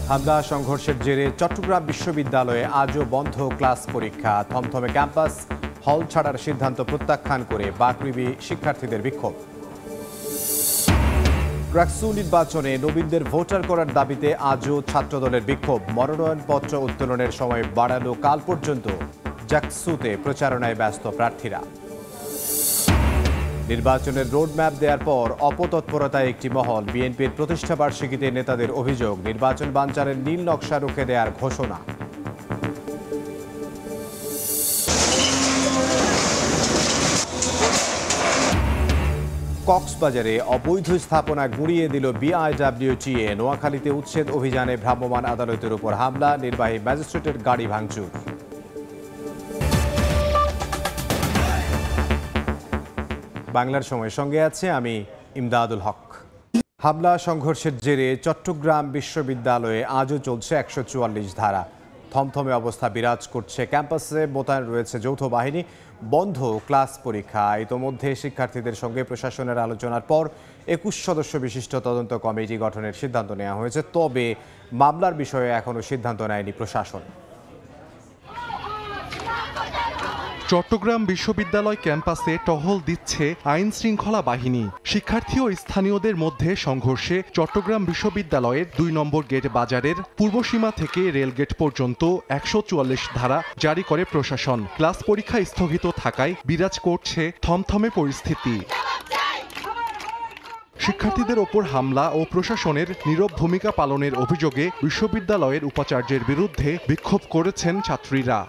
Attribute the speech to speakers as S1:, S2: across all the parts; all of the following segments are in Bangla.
S1: হামলা সংঘর্ষের জেরে চট্টগ্রাম বিশ্ববিদ্যালয়ে আজও বন্ধ ক্লাস পরীক্ষা। থমথমে ক্যাম্পাস, হল ছাড়ার সিদ্ধান্ত প্রত্যাখ্যান করে বাকৃবি শিক্ষার্থীদের বিক্ষোভ। ডাকসু নির্বাচনে নবীনদের ভোটার করার দাবিতে আজও ছাত্রদলের বিক্ষোভ। মনোনয়নপত্র উত্তোলনের সময় বাড়ালো কাল পর্যন্ত। ডাকসুতে প্রচারণায় ব্যস্ত প্রার্থীরা। নির্বাচনের রোডম্যাপ দেওয়ার পর অপতৎপরতায় একটি মহল। বিএনপির প্রতিষ্ঠাবার্ষিকীতে নেতাদের অভিযোগ, নির্বাচন বানচালের নীল নকশা রুখে দেওয়ার ঘোষণা। কক্সবাজারে অবৈধ স্থাপনা গুঁড়িয়ে দিল বিআইডব্লিউটিএ। নোয়াখালীতে উচ্ছেদ অভিযানে ভ্রাম্যমাণ আদালতের উপর হামলা, নির্বাহী ম্যাজিস্ট্রেটের গাড়ি ভাঙচুর। বাংলার সময় সঙ্গে আছে আমি ইমদাদুল হক। হামলা সংঘর্ষের জেরে চট্টগ্রাম বিশ্ববিদ্যালয়ে আজও চলছে ১৪৪ ধারা। থমথমে অবস্থা বিরাজ করছে ক্যাম্পাসে, মোতায়েন রয়েছে যৌথ বাহিনী। বন্ধ ক্লাস পরীক্ষা। ইতোমধ্যে শিক্ষার্থীদের সঙ্গে প্রশাসনের আলোচনার পর ২১ সদস্য বিশিষ্ট তদন্ত কমিটি গঠনের সিদ্ধান্ত নেওয়া হয়েছে। তবে মামলার বিষয়ে এখনও সিদ্ধান্ত নেয়নি প্রশাসন।
S2: চট্টগ্রাম বিশ্ববিদ্যালয় ক্যাম্পাসে টহল দিচ্ছে আইন শৃঙ্খলা বাহিনী। শিক্ষার্থী ও স্থানীয়দের মধ্যে সংঘর্ষে চট্টগ্রাম বিশ্ববিদ্যালয়ের ২ নম্বর গেট বাজারের পূর্বসীমা থেকে রেলগেট পর্যন্ত ১৪৪ ধারা জারি করে প্রশাসন। ক্লাস পরীক্ষা স্থগিত থাকায় বিরাজ করছে থমথমে পরিস্থিতি। শিক্ষার্থীদের ওপর হামলা ও প্রশাসনের নীরব ভূমিকা পালনের অভিযোগে বিশ্ববিদ্যালয়ের উপাচার্যের বিরুদ্ধে বিক্ষোভ করেছেন ছাত্রীরা।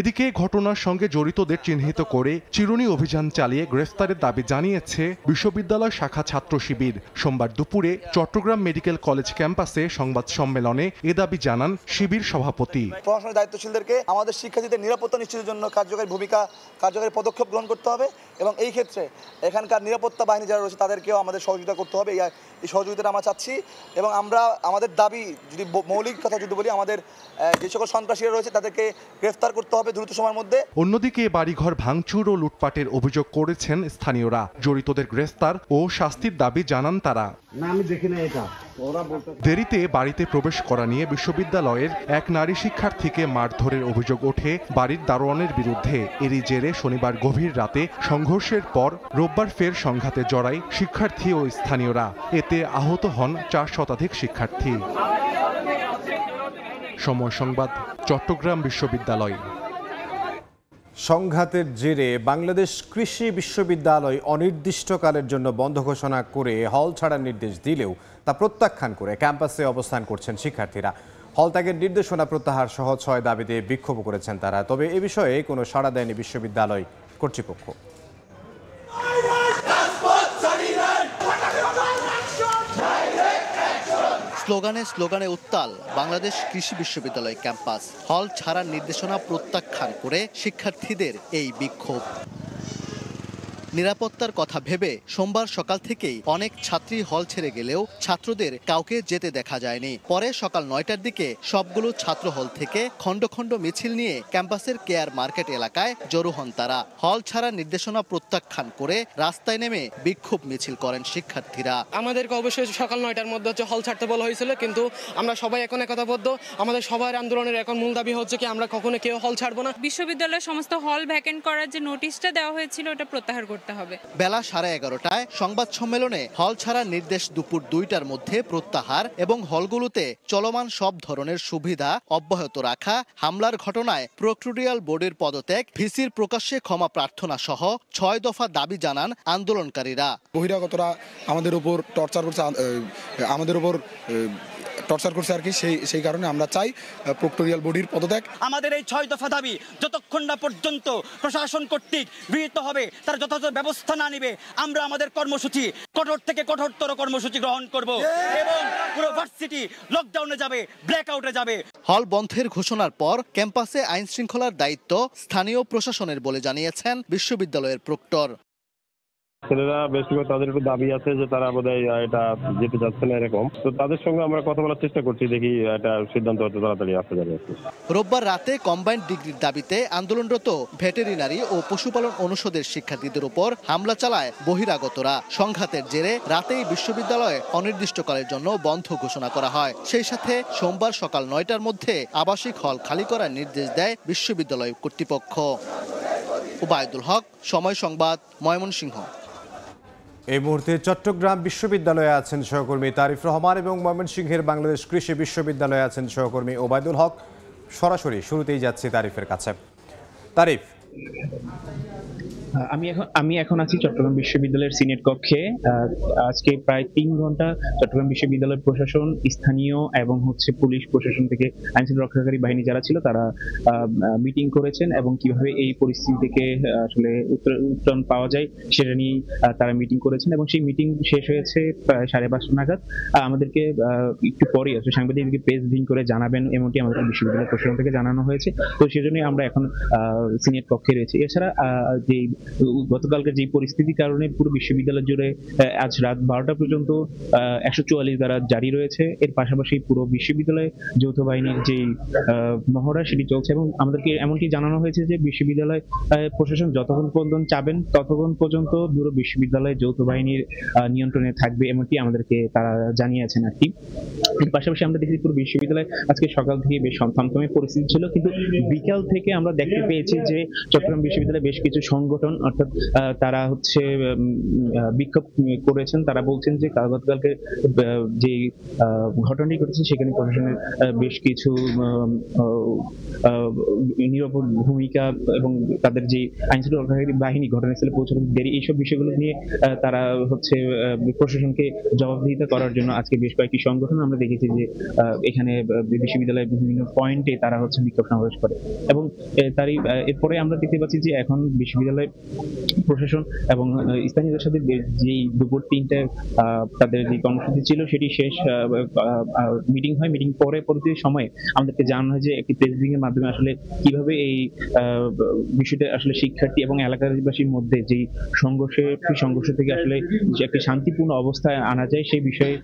S2: এদিকে ঘটনার সঙ্গে জড়িতদের চিহ্নিত করে চিরুনি অভিযান চালিয়ে গ্রেফতারের দাবি জানিয়েছে বিশ্ববিদ্যালয় শাখা ছাত্র শিবির। সোমবার দুপুরে চট্টগ্রাম মেডিকেল কলেজ ক্যাম্পাসে সংবাদ সম্মেলনে এ দাবি জানান শিবির সভাপতি।
S3: প্রশাসনের দায়িত্বশীলদেরকে আমাদের শিক্ষার্থীদের নিরাপত্তা নিশ্চিতের জন্য কার্যকরী পদক্ষেপ গ্রহণ করতে হবে এবং এই ক্ষেত্রে এখানকার নিরাপত্তা বাহিনী যারা রয়েছে তাদেরকেও আমাদের সহযোগিতা করতে হবে। এই সহযোগিতাটা আমরা চাচ্ছি এবং আমরা আমাদের দাবি যদি মৌলিক কথা যদি বলি, আমাদের যে সকল সন্ত্রাসীরা রয়েছে তাদেরকে গ্রেফতার করতে হবে দ্রুত সময়ের মধ্যে।
S2: অন্যদিকে বাড়িঘর ভাঙচুর ও লুটপাটের অভিযোগ করেছেন স্থানীয়রা। জড়িতদের গ্রেফতার ও শাস্তির দাবি জানান তারা। দেরিতে বাড়িতে প্রবেশ করা নিয়ে বিশ্ববিদ্যালয়ের এক নারী শিক্ষার্থীকে মারধরের অভিযোগ ওঠে বাড়ির দারোয়ানের বিরুদ্ধে। এরই জেরে শনিবার গভীর রাতে সংঘর্ষের পর রোববার ফের সংঘাতে জড়ায় শিক্ষার্থী ও স্থানীয়রা। এতে আহত হন ৪ শতাধিক শিক্ষার্থী। সময় সংবাদ, চট্টগ্রাম বিশ্ববিদ্যালয়।
S1: সংঘাতের জেরে বাংলাদেশ কৃষি বিশ্ববিদ্যালয় অনির্দিষ্টকালের জন্য বন্ধ ঘোষণা করে হল ছাড়ার নির্দেশ দিলেও তা প্রত্যাখ্যান করে ক্যাম্পাসে অবস্থান করছেন শিক্ষার্থীরা। হল ত্যাগের নির্দেশনা প্রত্যাহার সহ ৬ দাবিতে বিক্ষোভ করেছেন তারা। তবে এ বিষয়ে কোনো সাড়া দেয়নি বিশ্ববিদ্যালয় কর্তৃপক্ষ।
S4: স্লোগানে উত্তাল বাংলাদেশ কৃষি বিশ্ববিদ্যালয় ক্যাম্পাস। হল ছাড়ার নির্দেশনা প্রত্যাখ্যান করে শিক্ষার্থীদের এই বিক্ষোভ। নিরাপত্তার কথা ভেবে সোমবার সকাল থেকেই অনেক ছাত্রী হল ছেড়ে গেলেও ছাত্রদের কাউকে যেতে দেখা যায়নি। পরে সকাল ৯টার দিকে সবগুলো ছাত্র হল থেকে খণ্ড খণ্ড মিছিল নিয়ে ক্যাম্পাসের কেয়ার মার্কেট এলাকায় জড়ো হন তারা। হল ছাড়ার নির্দেশনা প্রত্যাখ্যান করে রাস্তায় নেমে বিক্ষোভ মিছিল করেন শিক্ষার্থীরা।
S5: আমাদেরকে অবশ্যই সকাল ৯টার মধ্যে হল ছাড়তে বলা হয়েছিল, কিন্তু আমরা সবাই এখন একতাবদ্ধ। আমাদের সবার আন্দোলনের এখন মূল দাবি হচ্ছে কি আমরা কখনো কেউ হল ছাড়বো না।
S6: বিশ্ববিদ্যালয়ের সমস্ত হল ভ্যাকেন্ট করার যে নোটিশটা দেওয়া হয়েছিল ওটা প্রত্যাহার করতে হবে।
S4: বেলা 11:30টায় সংবাদ সম্মেলনে হল ছাড়ার নির্দেশ দুপুর 2টার মধ্যে প্রত্যাহার এবং হলগুলোতে চলমান সব ধরনের সুবিধা অব্যাহত রাখা, হামলার ঘটনায় প্রক্টোরিয়াল বোর্ডের পদত্যাগ, ভিসির প্রকাশ্যে ক্ষমা প্রার্থনা সহ 6 দফা দাবি জানান আন্দোলনকারীরা।
S7: বহিরাগতরা আমাদের উপর টর্চার করছে আর কি, সেই কারণে আমরা চাই প্রক্টোরিয়াল বডির পদত্যাগ।
S8: আমাদের এই 6 দফা দাবি যতক্ষণ না পর্যন্ত প্রশাসন কর্তৃক গৃহীত হবে, তার যথাযথ ব্যবস্থা না নিবে, আমরা আমাদের কর্মসূচি কঠোর থেকে কঠোরতর কর্মসূচি গ্রহণ করব এবং পুরো ভার্সিটি লকডাউনে যাবে, ব্ল্যাকআউটে যাবে।
S4: হল বন্ধের ঘোষণার পর ক্যাম্পাসে আইন শৃঙ্খলার দায়িত্ব স্থানীয় প্রশাসনের বলে জানিয়েছেন বিশ্ববিদ্যালয়ের প্রক্টর।
S9: ছেলেরা বেশিরভাগ তাদের একটু দাবি আছে যে তারা বোধহয় এটা যেতে চাচ্ছে না এরকম, তো তাদের সঙ্গে আমরা কথা বলার চেষ্টা করছি, দেখি এটা সিদ্ধান্ত হতে তাড়াতাড়ি আসতে যাবে।
S4: রোববার রাতে কম্বাইন্ড ডিগ্রির দাবিতে আন্দোলনরত ভেটেরিনারি ও পশুপালন অনুষদের শিক্ষার্থীদের উপর হামলা চালায় বহিরাগতরা। সংঘাতের জেরে রাতেই বিশ্ববিদ্যালয়ে অনির্দিষ্টকালের জন্য বন্ধ ঘোষণা করা হয়। সেই সাথে সোমবার সকাল ৯টার মধ্যে আবাসিক হল খালি করার নির্দেশ দেয় বিশ্ববিদ্যালয় কর্তৃপক্ষ। ওবায়দুল হক, সময় সংবাদ, ময়মনসিংহ।
S1: এই মুহূর্তে চট্টগ্রাম বিশ্ববিদ্যালয়ে আছেন সহকর্মী তারিফ রহমান এবং ময়মনসিংহের বাংলাদেশ কৃষি বিশ্ববিদ্যালয়ে আছেন সহকর্মী ওবায়দুল হক। সরাসরি শুরুতেই যাচ্ছি তারিফের কাছে। তারিফ,
S10: আমি এখন আছি চট্টগ্রাম বিশ্ববিদ্যালয়ের সিনেট কক্ষে। আজকে প্রায় 3 ঘন্টা চট্টগ্রাম বিশ্ববিদ্যালয়ের প্রশাসন, স্থানীয় এবং পুলিশ প্রশাসন থেকে আইনশৃঙ্খলা রক্ষাকারী বাহিনী যারা ছিল তারা মিটিং করেছেন এবং কিভাবে এই পরিস্থিতি থেকে আসলে উত্তরণ পাওয়া যায় সেটা নিয়ে তারা মিটিং করেছেন এবং সেই মিটিং শেষ হয়েছে প্রায় 5:30 নাগাদ। আমাদেরকে একটু পরেই আসলে সাংবাদিকদেরকে প্রেস ব্রিফিং করে জানাবেন এমনটি আমাদের বিশ্ববিদ্যালয় প্রশাসন থেকে জানানো হয়েছে। তো সেজন্যই আমরা এখন সিনেট কক্ষে রয়েছি। এছাড়া যে গতকালকে যে পরিস্থিতির কারণে পুরো বিশ্ববিদ্যালয় জুড়ে আজ রাত 12টা পর্যন্ত 144 ধারা জারি রয়েছে। এর পাশাপাশি পুরো বিশ্ববিদ্যালয়ে যৌথ বাহিনীর যে মহড়া সেটি চলছে এবং আমাদেরকে এমনকি জানানো হয়েছে যে বিশ্ববিদ্যালয় প্রশাসন যতক্ষণ পর্যন্ত চাবেন ততক্ষণ পর্যন্ত পুরো বিশ্ববিদ্যালয় যৌথ বাহিনীর নিয়ন্ত্রণে থাকবে এমনটি আমাদেরকে তারা জানিয়েছেন আর কি। এর পাশাপাশি আমরা দেখি পুরো বিশ্ববিদ্যালয় আজকে সকাল থেকে বেশ থমথমে পরিস্থিতি ছিল, কিন্তু বিকাল থেকে আমরা দেখতে পেয়েছি যে চট্টগ্রাম বিশ্ববিদ্যালয়ে বেশ কিছু সংগঠন অর্থাৎ তারা বিক্ষোভ করেছেন। তারা বলছেন যে গতকালকে যে ঘটনাটি ঘটেছে সেখানে প্রশাসনের বেশ কিছু নিরাপদ ভূমিকা এবং তাদের যে আইনশৃঙ্খলা রক্ষাকারী বাহিনী ঘটনাস্থলে পৌঁছাতে দেরি, এইসব বিষয়গুলো নিয়ে তারা প্রশাসনকে জবাবদিহিতা করার জন্য আজকে বেশ কয়েকটি সংগঠন আমরা দেখেছি যে এখানে বিশ্ববিদ্যালয়ের বিভিন্ন পয়েন্টে তারা বিক্ষোভ সমাবেশ করে এবং এরপরে আমরা দেখতে পাচ্ছি যে এখন বিশ্ববিদ্যালয় প্রশাসন এবং স্থানীয়দের সাথে যেই দুপুর 3টায় তাদের যে কর্মসূচি ছিল সেটি শেষ মিটিং হয়। মিটিং পরবর্তী সময়ে আমাদেরকে জানানো হয় যে একটি প্রেস ব্রিফিং এর মাধ্যমে আসলে কিভাবে এই বিষয়টা আসলে শিক্ষার্থী এবং এলাকাবাসীর মধ্যে যেই সংঘর্ষ থেকে আসলে যে একটি শান্তিপূর্ণ অবস্থায় আনা যায় সেই বিষয়ে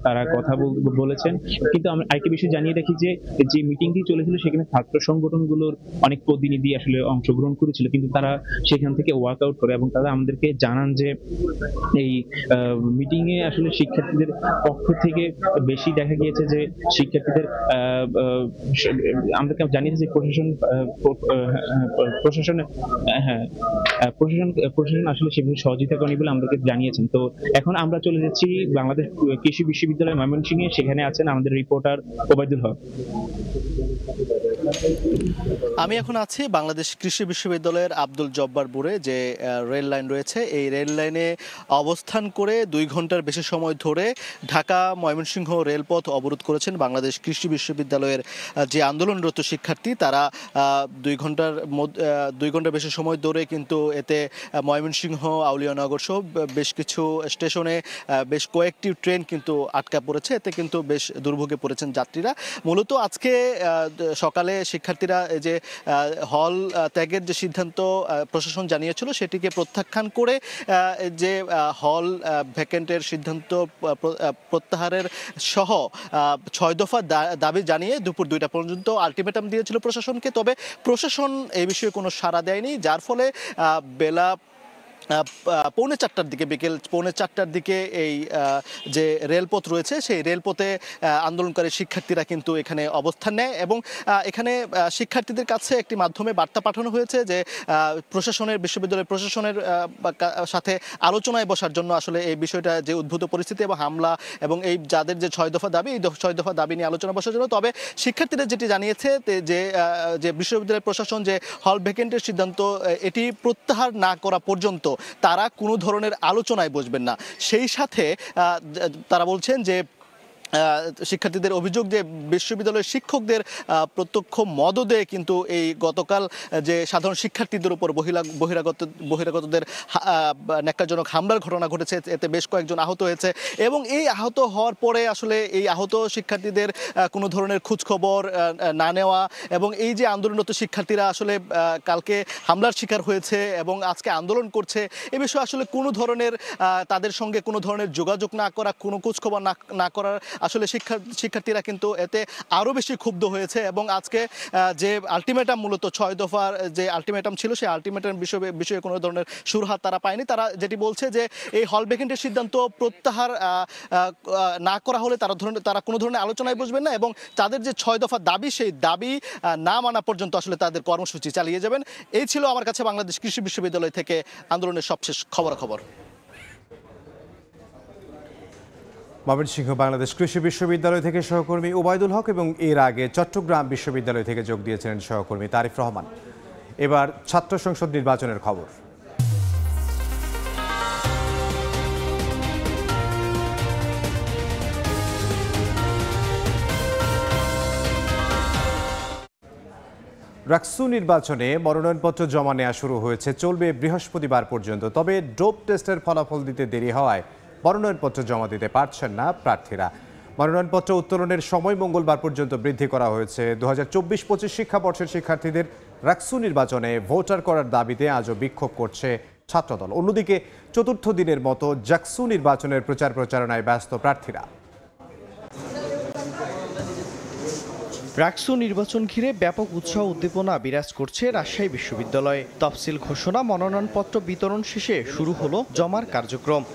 S10: তারা কথা বলেছেন। কিন্তু আমরা আরেকটি বিষয় জানিয়ে রাখি যে মিটিংটি চলেছিল সেখানে ছাত্র সংগঠনগুলোর অনেক প্রতিনিধি আসলে অংশগ্রহণ করেছিল, কিন্তু তারা সেখান থেকে ওয়ার্ক আউট করে এবং তারা আমাদেরকে জানান যে এই মিটিং এ আসলে শিক্ষার্থীদের পক্ষ থেকে বেশি দেখা গিয়েছে যে শিক্ষার্থীদের আমাদেরকে জানিয়েছে যে প্রশাসন আসলে সেভাবে সহযোগিতা করেনি বলে আমাদেরকে জানিয়েছেন। তো এখন আমরা চলে যাচ্ছি বাংলাদেশ কৃষি বিশ্ববিদ্যালয় ময়মনসিংহে, সেখানে আছেন আমাদের রিপোর্টার ওবায়দুল হক।
S4: আমি এখন আছি বাংলাদেশ কৃষি বিশ্ববিদ্যালয়ের আব্দুল জব্বারপুরে যে রেল লাইন রয়েছে, এই রেল লাইনে অবস্থান করে 2 ঘন্টার বেশি সময় ধরে ঢাকা ময়মনসিংহ রেলপথ অবরোধ করেছেন বাংলাদেশ কৃষি বিশ্ববিদ্যালয়ের যে আন্দোলনরত শিক্ষার্থী। তারা 2 ঘন্টার বেশি সময় ধরে কিন্তু এতে ময়মনসিংহ, আউলিয়ানগর সহ বেশ কিছু স্টেশনে বেশ কয়েকটি ট্রেন কিন্তু আটকা পড়েছে। এতে কিন্তু বেশ দুর্ভোগে পড়েছেন যাত্রীরা। মূলত আজকে সকালে শিক্ষার্থীরা যে হল ত্যাগের যে সিদ্ধান্ত প্রশাসন জানিয়েছিল সেটিকে প্রত্যাখ্যান করে যে হল ভ্যাকেন্টের সিদ্ধান্ত প্রত্যাহারের সহ 6 দফা দাবি জানিয়ে দুপুর 2টা পর্যন্ত আলটিমেটাম দিয়েছিল প্রশাসনকে। তবে প্রশাসন এই বিষয়ে কোনো সাড়া দেয়নি, যার ফলে বেলা পৌনে 4টার দিকে, বিকেল পৌনে 4টার দিকে এই যে রেলপথ রয়েছে সেই রেলপথে আন্দোলনকারী শিক্ষার্থীরা কিন্তু এখানে অবস্থান নেয় এবং এখানে শিক্ষার্থীদের কাছে একটি মাধ্যমে বার্তা পাঠানো হয়েছে যে বিশ্ববিদ্যালয়ের প্রশাসনের সাথে আলোচনায় বসার জন্য আসলে এই বিষয়টা যে উদ্ভূত পরিস্থিতি এবং হামলা এবং এই যাদের যে 6 দফা দাবি, এই 6 দফা দাবি নিয়ে আলোচনা বসার জন্য। তবে শিক্ষার্থীরা যেটি জানিয়েছে যে বিশ্ববিদ্যালয়ের প্রশাসন যে হল ভ্যাকেন্টের সিদ্ধান্ত এটি প্রত্যাহার না করা পর্যন্ত তারা কোনো ধরনের আলোচনায় বসবেন না। সেই সাথে তারা বলছেন যে শিক্ষার্থীদের অভিযোগ যে বিশ্ববিদ্যালয়ের শিক্ষকদের প্রত্যক্ষ মদদে কিন্তু এই গতকাল যে সাধারণ শিক্ষার্থীদের উপর বহিরাগতদের ন্যাক্কারজনক হামলার ঘটনা ঘটেছে, এতে বেশ কয়েকজন আহত হয়েছে এবং এই আহত হওয়ার পরে আসলে এই আহত শিক্ষার্থীদের কোনো ধরনের খোঁজখবর না নেওয়া এবং এই যে আন্দোলনরত শিক্ষার্থীরা আসলে কালকে হামলার শিকার হয়েছে এবং আজকে আন্দোলন করছে, এ বিষয়ে আসলে কোনো ধরনের তাদের সঙ্গে কোনো ধরনের যোগাযোগ না করা, কোনো খোঁজখবর না করার আসলে শিক্ষার্থীরা কিন্তু এতে আরও বেশি ক্ষুব্ধ হয়েছে এবং আজকে যে আলটিমেটাম মূলত 6 দফার যে আলটিমেটাম ছিল সেই আলটিমেটাম বিষয়ে কোনো ধরনের সুরহাত তারা পায়নি। তারা যেটি বলছে যে এই হল ভ্যাকেন্টের সিদ্ধান্ত প্রত্যাহার না করা হলে তারা কোনো ধরনের আলোচনায় বসবেন না এবং তাদের যে 6 দফা দাবি সেই দাবি না মানা পর্যন্ত আসলে তাদের কর্মসূচি চালিয়ে যাবেন। এই ছিল আমার কাছে বাংলাদেশ কৃষি বিশ্ববিদ্যালয় থেকে আন্দোলনের সবশেষ খবরাখবর।
S1: ময়মনসিংহ বাংলাদেশ কৃষি বিশ্ববিদ্যালয় থেকে সহকর্মী ওবায়দুল হক এবং এর আগে চট্টগ্রাম বিশ্ববিদ্যালয় থেকে যোগ দিয়েছিলেন সহকর্মী তারিফ রহমান। এবার ছাত্র সংসদ নির্বাচনের খবর। রাকসু নির্বাচনে মনোনয়নপত্র জমা নেওয়া শুরু হয়েছে, চলবে বৃহস্পতিবার পর্যন্ত। তবে ডোপ টেস্টের ফলাফল দিতে দেরি হওয়ায় মনোনয়নপত্র জমা দিতে পারছেন না প্রার্থীরা। মনোনয়নপত্র উত্তোলনের সময় মঙ্গলবার পর্যন্ত বৃদ্ধি করা হয়েছে। 2024-25 শিক্ষাবর্ষের শিক্ষার্থীদের রাকসু নির্বাচনে ভোটার করার দাবিতে আজও বিক্ষোভ করছে ছাত্রদল। অন্যদিকে চতুর্থ দিনের মতো জাকসু নির্বাচনের প্রচার প্রচারণায় ব্যস্ত প্রার্থীরা।
S11: রাকসু নির্বাচন ঘিরে ব্যাপক উৎসাহ উদ্দীপনা বিরাজ করছে রাজশাহী বিশ্ববিদ্যালয়ে। তফসিল ঘোষণা, মনোনয়নপত্র বিতরণ শেষে শুরু হলো জমার কার্যক্রম।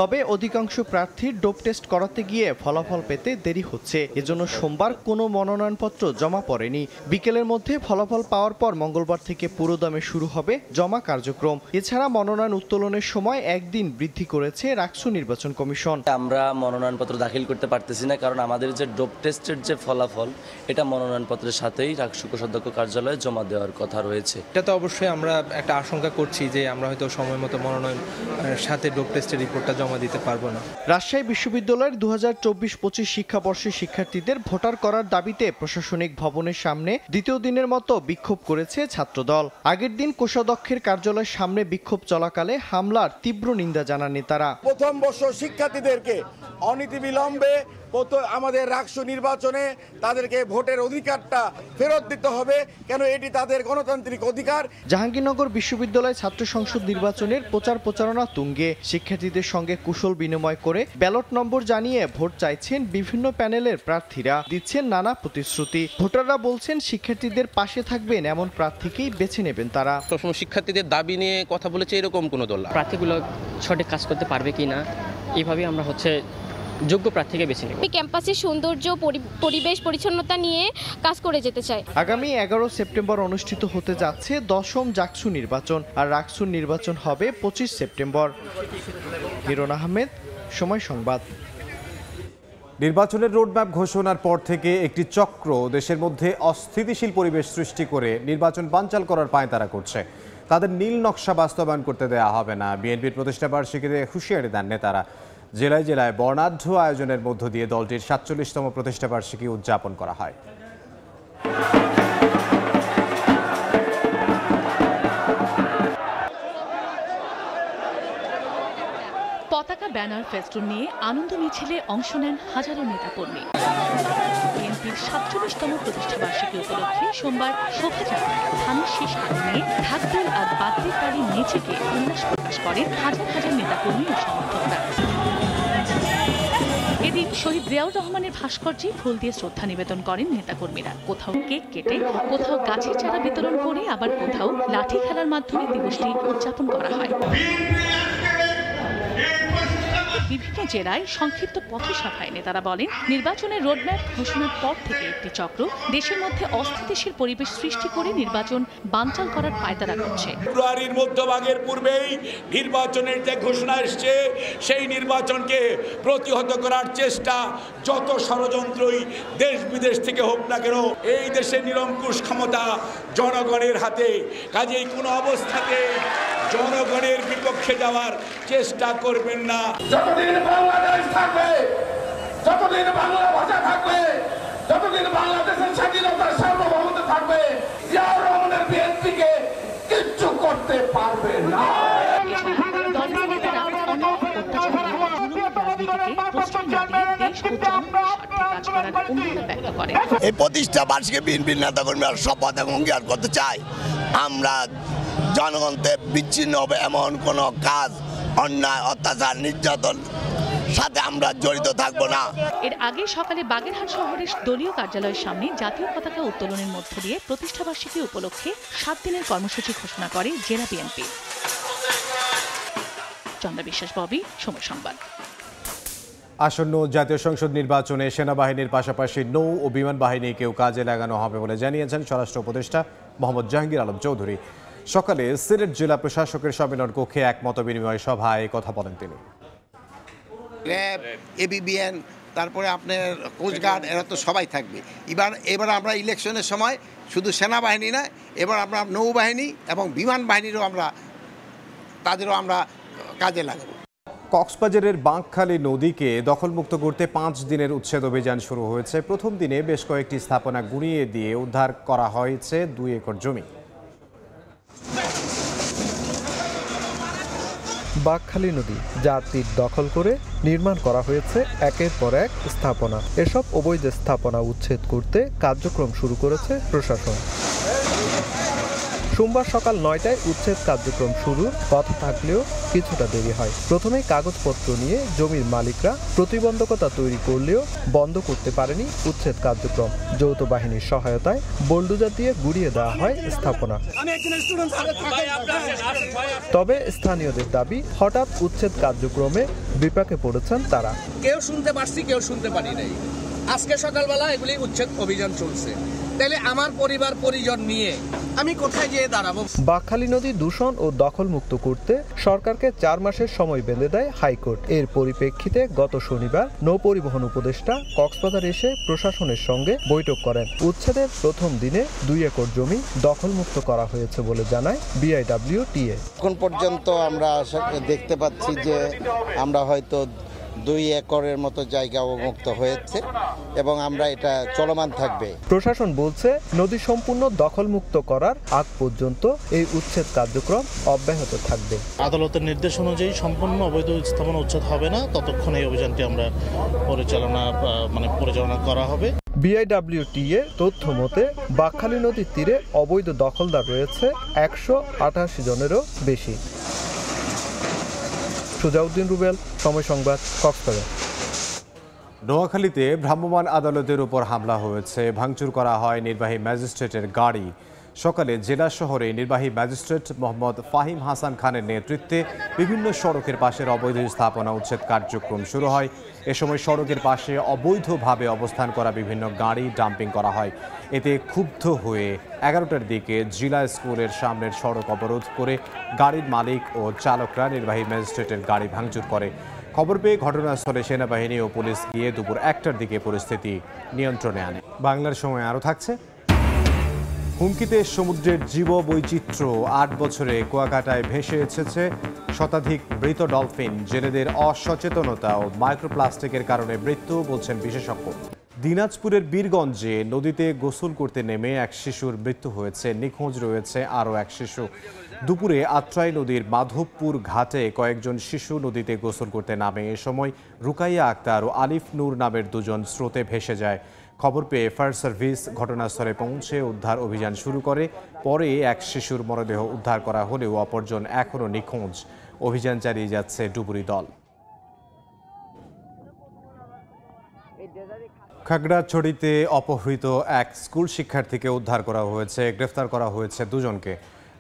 S11: তবে অধিকাংশ প্রার্থীর ডোপ টেস্ট করাতে গিয়ে ফলাফল পেতে দেরি হচ্ছে। এজন্য সোমবার কোনো মনোনয়নপত্র জমা পড়েনি। বিকেলের মধ্যে ফলাফল পাওয়ার পর মঙ্গলবার থেকে পুরোদমে শুরু হবে জমা কার্যক্রম। এছাড়া মনোনয়ন উত্তোলনের সময় একদিন বৃদ্ধি করেছে রাকসু নির্বাচন কমিশন।
S12: আমরা মনোনয়নপত্র দাখিল করতে পারতেছি না, কারণ আমাদের যে ডোপ টেস্টের যে ফলাফল এটা মনোনয়নপত্রের সাথেই রাকসু কোষাধ্যক্ষ কার্যালয়ে জমা দেওয়ার কথা রয়েছে।
S13: এটা তো অবশ্যই আমরা একটা আশঙ্কা করছি যে আমরা হয়তো সময় মতো মনোনয়ন সাথে ডোপ টেস্টের রিপোর্টটা জমা দিতে পারবো না।
S11: রাজশাহী বিশ্ববিদ্যালয়ের 2024-25 শিক্ষাবর্ষের শিক্ষার্থীদের ভোটার করার দাবিতে প্রশাসনিক ভবনের সামনে দ্বিতীয় দিনের মতো বিক্ষোভ করেছে ছাত্রদল। আগের দিন কোষাধ্যক্ষের কার্যালয়ের সামনে বিক্ষোভ চলাকালে হামলার তীব্র নিন্দা জানান নেতারা।
S14: প্রথম বর্ষ শিক্ষার্থীদেরকে অনতিবিলম্বে আমাদের রাকসু নির্বাচনে তাদেরকে ভোটের অধিকারটা ফেরত দিতে হবে, কেন এটি তাদের গণতান্ত্রিক অধিকার।
S11: জাহাঙ্গীরনগর বিশ্ববিদ্যালয় ছাত্র সংসদ নির্বাচনের প্রচার প্রচারণা তুঙ্গে। শিক্ষার্থীদের সঙ্গে কুশল বিনিময় করে ব্যালট নম্বর জানিয়ে ভোট চাইছেন বিভিন্ন প্যানেলের প্রার্থীরা, দিচ্ছেন নানা প্রতিশ্রুতি। ভোটাররা বলছেন শিক্ষার্থীদের পাশে থাকবেন এমন প্রার্থীকেই বেছে নেবেন তারা।
S15: সবসময় শিক্ষার্থীদের দাবি নিয়ে কথা বলেছে এরকম কোনো দল,
S16: প্রার্থীগুলো সঠিক কাজ করতে পারবে কিনা এইভাবে আমরা যোগ্য প্রার্থীকে বেছে নেব।
S17: ক্যাম্পাসের সৌন্দর্য, পরিবেশ পরিচ্ছন্নতা নিয়ে কাজ করে যেতে চাই।
S11: আগামী 11 সেপ্টেম্বর অনুষ্ঠিত হতে যাচ্ছে 10ম জাকসু নির্বাচন, আর রাকসু নির্বাচন হবে 25 সেপ্টেম্বর। হিরণ আহমেদ, সময় সংবাদ।
S1: নির্বাচনের রোডম্যাপ ঘোষণার পর থেকে একটি চক্র দেশের মধ্যে অস্থিতিশীল পরিবেশ সৃষ্টি করে নির্বাচন বানচাল করার পায়তারা করছে। তাদের নীল নকশা বাস্তবায়ন করতে দেওয়া হবে না। বিএনপির প্রতিষ্ঠাবার্ষিকীতে হুঁশিয়ারি দেন নেতারা। জেলায় জেলায় বর্ণাঢ্য আয়োজনের মধ্য দিয়ে দলটির 47তম প্রতিষ্ঠাবার্ষিকী উদযাপন করা হয়।
S18: পতাকা, ব্যানার, ফেস্টুন নিয়ে আনন্দ মিছিলে অংশ নেন হাজারো নেতাকর্মী। বিএনপির 47তম প্রতিষ্ঠাবার্ষিকী উপলক্ষে সোমবার শোভাযাত্রা ধানের শীষ হাতে নিয়ে ঢাকঢোল আর বাদ্যের তালে নেচে গিয়ে উল্লাস প্রকাশ করেন হাজার হাজার নেতাকর্মী ও সমর্থকরা। এদিন শহীদ জিয়াউর রহমানের ভাস্কর্যে ফুল দিয়ে শ্রদ্ধা নিবেদন করেন নেতাকর্মীরা। কোথাও কেক কেটে, কোথাও গাছের চারা বিতরণ করে, আবার কোথাও লাঠি খেলার মাধ্যমে দিবসটি উদযাপন করা হয়। বিভিন্ন জেলায় সংক্ষিপ্ত পথসভায় নেতারা বলেন, নির্বাচনের রোডম্যাপ ঘোষণার পর থেকে একটি চক্র দেশের মধ্যে অস্থিতিশীল পরিবেশ সৃষ্টি করে নির্বাচন বানচাল করার পায়তারা করছে।
S19: ফেব্রুয়ারির মধ্যভাগের পূর্বেই নির্বাচনের যে ঘোষণা এসছে সেই নির্বাচনকে প্রতিহত করার চেষ্টা যত ষড়যন্ত্রই দেশ বিদেশ থেকে হোক না কেন, এই দেশের নিরঙ্কুশ ক্ষমতা জনগণের হাতে। কাজেই কোনো অবস্থাতে জনগণের বিপক্ষে যাওয়ার চেষ্টা করবেন না।
S14: যতদিন বাংলাদেশ থাকবে
S19: যতদিন বাংলা ভাষা থাকবে, যতদিন বাংলাদেশের স্বাধীনতার সার্বভৌমত্ব থাকবে, জিয়াউর রহমানের বিএনপিকে কিচ্ছু করতে পারবে না।
S20: এই প্রতিষ্ঠা বার্ষিকী বিএনপির নেতাকর্মীরা শপথ এবং অঙ্গীকার করতে চাই, আমরা জনগণকে বিচ্ছিন্ন হবে এমন কোনো কাজ, অন্যায়, অত্যাচার, নির্যাতন সাথে আমরা জড়িত থাকব না।
S18: এর আগে সকালে বাগেরহাট শহরের দলীয় কার্যালয়ের সামনে জাতীয় পতাকা উত্তোলনের মধ্য দিয়ে প্রতিষ্ঠাবার্ষিকী উপলক্ষে 7 দিনের কর্মসূচি ঘোষণা করে জেলা বিএনপি। চন্দা বিশ্বাস, ববি, সময় সংবাদ।
S1: আসন্ন জাতীয় সংসদ নির্বাচনে সেনাবাহিনীর পাশাপাশি নৌ ও বিমান বাহিনীকেও কাজে লাগানো হবে বলে জানিয়েছেন স্বরাষ্ট্র উপদেষ্টা মোহাম্মদ জাহাঙ্গীর আলম চৌধুরী। সকালে সিলেট জেলা প্রশাসকের সম্মেলন কক্ষে এক মতবিনিময় সভায় কথা বলেন তিনি।
S21: র্যাব, এবিবিএন, তারপরে আপনার কোস্টগার্ড, এরা তো সবাই থাকবে। এবার আমরা ইলেকশনের সময় শুধু সেনাবাহিনী না, এবার আমরা নৌবাহিনী এবং বিমান বাহিনীরও তাদেরও আমরা কাজে লাগাবো।
S1: কক্সবাজারের বাঁকখালী নদীকে দখলমুক্ত করতে 5 দিনের উচ্ছেদ অভিযান শুরু হয়েছে। প্রথম দিনে বেশ কয়েকটি স্থাপনা গুঁড়িয়ে দিয়ে উদ্ধার করা হয়েছে 2 একর জমি।
S22: বাঁকখালী নদী যার তীর দখল করে নির্মাণ করা হয়েছে একের পর এক স্থাপনা। এসব অবৈধ স্থাপনা উচ্ছেদ করতে কার্যক্রম শুরু করেছে প্রশাসন। সোমবার সকাল 9টায় উচ্ছেদ কার্যক্রম শুরুর কথা থাকলেও কিছুটা দেরি হয়। প্রথমেই কাগজপত্র নিয়ে জমির মালিকরা প্রতিবন্ধকতা তৈরি করলেও বন্ধ করতে পারেনি উচ্ছেদ কার্যক্রম। যৌথ বাহিনীর সহায়তায় বোলডোজার দিয়ে গুঁড়িয়ে দেওয়া হয় স্থাপনা। তবে স্থানীয়দের দাবি, হঠাৎ উচ্ছেদ কার্যক্রমে বিপাকে পড়েছেন তারা।
S23: কেউ শুনতে পারছি, কেউ শুনতে পারি নাই। আজকে সকালবেলা এগুলি উচ্ছেদ অভিযান চলছে, তাহলে আমার পরিবার পরিজন নিয়ে আমি কোথায় গিয়ে দাঁড়াবো?
S22: বাঁকখালী নদী দূষণ ও দখলমুক্ত করতে সরকারকে 4 মাসের সময় বেঁধে দেয় হাইকোর্ট। এর পরিপ্রেক্ষিতে গত শনিবার নৌপরিবহন উপদেষ্টা কক্সবাজার এসে প্রশাসনের সঙ্গে বৈঠক করেন। উচ্ছেদের প্রথম দিনে 2 একর জমি দখলমুক্ত করা হয়েছে বলে জানায় বিআইডব্লিউটিএ।
S21: এখন পর্যন্ত আমরা দেখতে পাচ্ছি যে আমরা হয়তো 2 একরের মতো জায়গা অবমুক্ত হয়েছে এবং আমরা এটা চলমান থাকবে।
S22: প্রশাসন বলছে, নদী সম্পূর্ণ দখলমুক্ত করার আগ পর্যন্ত এই উচ্ছেদ কার্যক্রম অব্যাহত থাকবে।
S24: আদালতের নির্দেশ অনুযায়ী সম্পূর্ণ অবৈধ স্থাপনা উচ্ছেদ হবে না, ততক্ষণ এই অভিযানটি আমরা পরিচালনা করা হবে।
S22: বিআইডব্লিউটিএ তথ্য মতে বাঁকখালী নদীর তীরে অবৈধ দখলদার রয়েছে 188 জনেরও বেশি। সুজাউদ্দিন রুবেল, সময় সংবাদ, কক্সবাজার।
S1: নোয়াখালীতে ভ্রাম্যমাণ আদালতের উপর হামলা হয়েছে, ভাঙচুর করা হয় নির্বাহী ম্যাজিস্ট্রেটের গাড়ি। সকালে জেলা শহরে নির্বাহী ম্যাজিস্ট্রেট মোহাম্মদ ফাহিম হাসান খানের নেতৃত্বে বিভিন্ন সড়কের পাশের অবৈধ স্থাপনা উচ্ছেদ কার্যক্রম শুরু হয়। এ সময় সড়কের পাশে অবৈধভাবে অবস্থান করা বিভিন্ন গাড়ি ডাম্পিং করা হয়। এতে ক্ষুব্ধ হয়ে 11টার দিকে জিলা স্কুলের সামনের সড়ক অবরোধ করে গাড়ির মালিক ও চালকরা নির্বাহী ম্যাজিস্ট্রেটের গাড়ি ভাঙচুর করে। খবর পেয়ে ঘটনাস্থলে সেনাবাহিনী ও পুলিশ গিয়ে দুপুর 1টার দিকে পরিস্থিতি নিয়ন্ত্রণে আনে। বাংলার সময় আরও থাকছে। হুমকিতে সমুদ্রের জীববৈচিত্র্য, 8 বছরে কুয়াকাটায় ভেসে এসেছে শতাধিক মৃত ডলফিন। জেলেদের অসচেতনতা ও মাইক্রোপ্লাস্টিকের কারণে মৃত্যু বলছেন বিশেষজ্ঞ। দিনাজপুরের বীরগঞ্জে নদীতে গোসল করতে নেমে এক শিশুর মৃত্যু হয়েছে, নিখোঁজ রয়েছে আরও এক শিশু। দুপুরে আত্রাই নদীর মাধবপুর ঘাটে কয়েকজন শিশু নদীতে গোসল করতে নামে। এ সময় রুকাইয়া আক্তার ও আলিফ নূর নামের 2 জন স্রোতে ভেসে যায়। খবর পেয়ে ফায়ার সার্ভিস ঘটনাস্থলে পৌঁছে উদ্ধার অভিযান শুরু করে। পরে এক শিশুর মরদেহ উদ্ধার করা হলেও অপরজন এখনও নিখোঁজ। অভিযান চালিয়ে যাচ্ছে ডুবুরি দল। খাগড়াছড়িতে অপহৃত এক স্কুল শিক্ষার্থীকে উদ্ধার করা হয়েছে, গ্রেফতার করা হয়েছে 2 জনকে।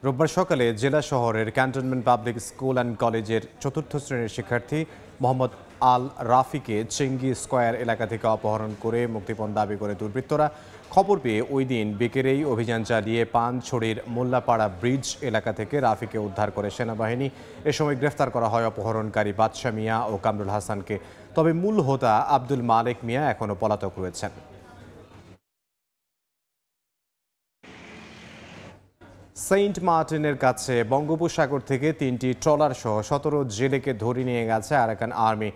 S1: রোববার সকালে জেলা শহরের ক্যান্টনমেন্ট পাবলিক স্কুল অ্যান্ড কলেজের 4র্থ শ্রেণীর শিক্ষার্থী মোহাম্মদ আল রাফিকে চেঙ্গি স্কোয়ার এলাকা থেকে অপহরণ করে মুক্তিপণ দাবি করে দুর্বৃত্তরা। খবর পেয়ে ওই দিন বিকেলেই অভিযান চালিয়ে পানছড়ির মোল্লাপাড়া ব্রিজ এলাকা থেকে রাফিকে উদ্ধার করে সেনাবাহিনী। এ সময় গ্রেফতার করা হয় অপহরণকারী বাদশা মিয়া ও কামরুল হাসানকে। তবে মূল হোতা আব্দুল মালেক মিয়া এখনও পলাতক রয়েছেন। সেন্ট মার্টিনের কাছে বঙ্গোপসাগর থেকে 3টি ট্রলার সহ 17 জেলেকে ধরে নিয়ে গেছে আরাকান আর্মি।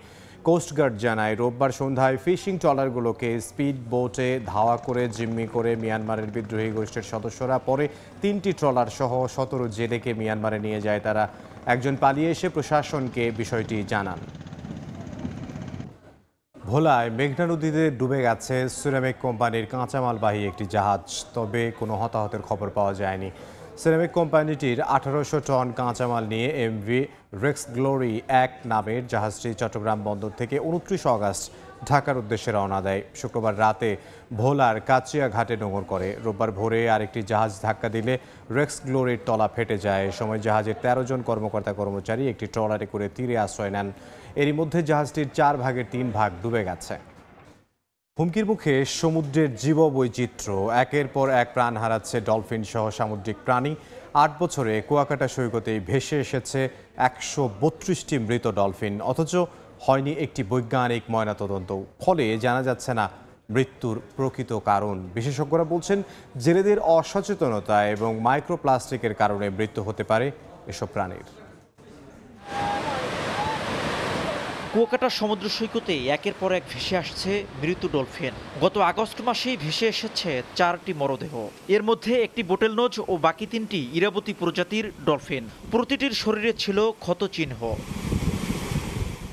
S1: কোস্টগার্ড জানায় রোববার সন্ধ্যায় ফিশিং ট্রলারগুলোকে স্পিড বোটে ধাওয়া করে জিম্মি করে মিয়ানমারের বিদ্রোহী গোষ্ঠীর সদস্যরা পরে 3টি ট্রলার সহ 17 জেলেকে মিয়ানমারে নিয়ে যায়। তারা একজন পালিয়ে এসে প্রশাসনকে বিষয়টি জানান। ভোলায় মেঘনা নদীতে ডুবে গেছে সিরামিক কোম্পানির কাঁচামালবাহী একটি জাহাজ, তবে কোনো হতাহতের খবর পাওয়া যায়নি। সিরামিক কোম্পানিটির 1800 টন কাঁচামাল নিয়ে এমভি রেক্স গ্লোরি 1 নামের জাহাজটি চট্টগ্রাম বন্দর থেকে 29 আগস্ট ঢাকার উদ্দেশ্যে রওনা দেয়। শুক্রবার রাতে ভোলার কাচিয়া ঘাটে নোঙর করে। রোববার ভোরে আরেকটি জাহাজ ধাক্কা দিলে রেক্স গ্লোরির তলা ফেটে যায়। এ সময় জাহাজের 13 জন কর্মকর্তা-কর্মচারী একটি ট্রলারে করে তীরে আশ্রয় নেন। এরই মধ্যে জাহাজটির 4 ভাগের 3 ভাগ ডুবে গেছে। হুমকির মুখে সমুদ্রের জীববৈচিত্র্য, একের পর এক প্রাণ হারাচ্ছে ডলফিন সহ সামুদ্রিক প্রাণী। 8 বছরে কুয়াকাটা সৈকতেই ভেসে এসেছে 132টি মৃত ডলফিন, অথচ হয়নি একটি বৈজ্ঞানিক ময়নাতদন্ত। ফলে জানা যাচ্ছে না মৃত্যুর প্রকৃত কারণ। বিশেষজ্ঞরা বলছেন জেলেদের অসচেতনতা এবং মাইক্রোপ্লাস্টিকের কারণে মৃত্যু হতে পারে এসব প্রাণীর।
S2: কুয়াকাটা সমুদ্র সৈকতে একের পর এক ভেসে আসছে মৃত ডলফিন। গত আগস্ট মাসেই ভেসে এসেছে 4টি মরদেহ। এর মধ্যে একটি বোটেলনোজ ও বাকি 3টি ইরাবতী প্রজাতির ডলফিন। প্রতিটির শরীরে ছিল ক্ষত চিহ্ন।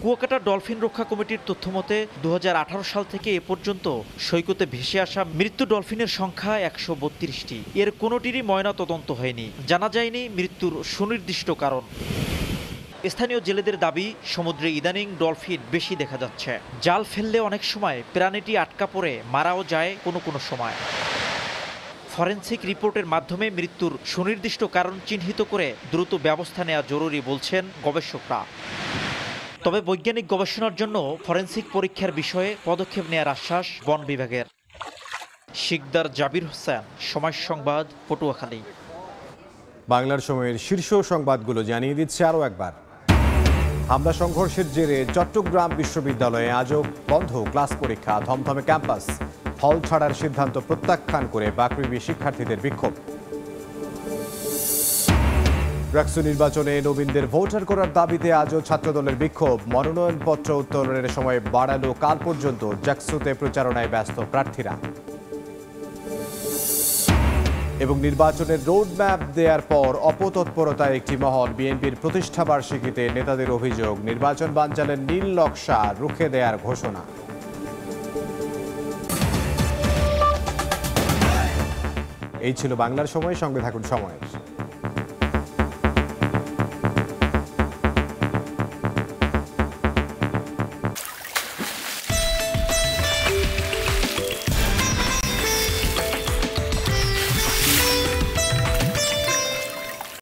S2: কুয়াকাটা ডলফিন রক্ষা কমিটির তথ্যমতে 2018 সাল থেকে এ পর্যন্ত সৈকতে ভেসে আসা মৃত্যু ডলফিনের সংখ্যা 132টি। এর কোনোটিরই ময়নাতদন্ত হয়নি। জানা যায়নি মৃত্যুর সুনির্দিষ্ট কারণ। স্থানীয় জেলেদের দাবি, সমুদ্রে ইদানিং ডলফিন বেশি দেখা যাচ্ছে। জাল ফেললে অনেক সময় প্রাণীটি আটকা পড়ে মারাও যায় কোনো সময়। ফরেনসিক রিপোর্টের মাধ্যমে মৃত্যুর সুনির্দিষ্ট কারণ চিহ্নিত করে দ্রুত ব্যবস্থা নেওয়া জরুরি বলছেন গবেষকরা। তবে বৈজ্ঞানিক গবেষণার জন্য ফরেনসিক পরীক্ষার বিষয়ে পদক্ষেপ নেওয়ার আশ্বাস বন বিভাগের। শিকদার জাবির হোসেন, সময় সংবাদ, পটুয়াখালী।
S1: বাংলার সময়ের শীর্ষ সংবাদগুলো জানিয়ে দিচ্ছে আরও একবার। হামলা সংঘর্ষের জেরে চট্টগ্রাম বিশ্ববিদ্যালয়ে আজও বন্ধ ক্লাস পরীক্ষা, থমথমে ক্যাম্পাস। হল ছাড়ার সিদ্ধান্ত প্রত্যাখ্যান করে বাকৃবি শিক্ষার্থীদের বিক্ষোভ। রাকসু নির্বাচনে নবীনদের ভোটার করার দাবিতে আজও ছাত্রদলের বিক্ষোভ। মনোনয়নপত্র উত্তোলনের সময় বাড়ালো কাল পর্যন্ত। জাকসুতে প্রচারণায় ব্যস্ত প্রার্থীরা। এবং নির্বাচনের রোডম্যাপ দেওয়ার পর অপতৎপরতায় একটি মহল। বিএনপির প্রতিষ্ঠাবার্ষিকীতে নেতাদের অভিযোগ, নির্বাচন বানচালের নীল নকশা রুখে দেওয়ার ঘোষণা। এই ছিল বাংলার সময়। সঙ্গে থাকুন সময়ের।